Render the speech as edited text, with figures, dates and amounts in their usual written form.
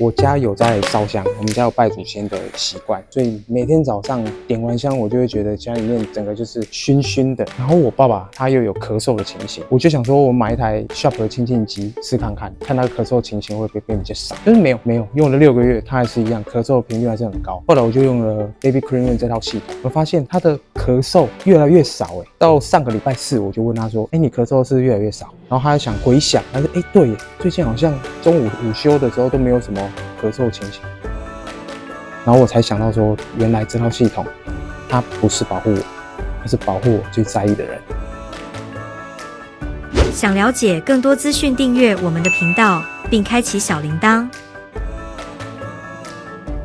我家有在烧香，我们家有拜祖先的习惯，所以每天早上点完香，我就会觉得家里面整个就是熏熏的。然后我爸爸他又有咳嗽的情形，我就想说我买一台 Sharp 的清净机试看看，看他咳嗽情形会不会变比较少。但是没有，用了6个月，他还是一样，咳嗽频率还是很高。后来我就用了 Baby Cranium 这套系统，我发现他的咳嗽越来越少。到上个礼拜4，我就问他说：“你咳嗽是越来越少？”然后他想回想，他说：“对耶，最近好像中午午休的时候都没有什么咳嗽情形。”然后我才想到说，原来这套系统它不是保护我，它是保护我最在意的人。想了解更多资讯，订阅我们的频道，并开启小铃铛。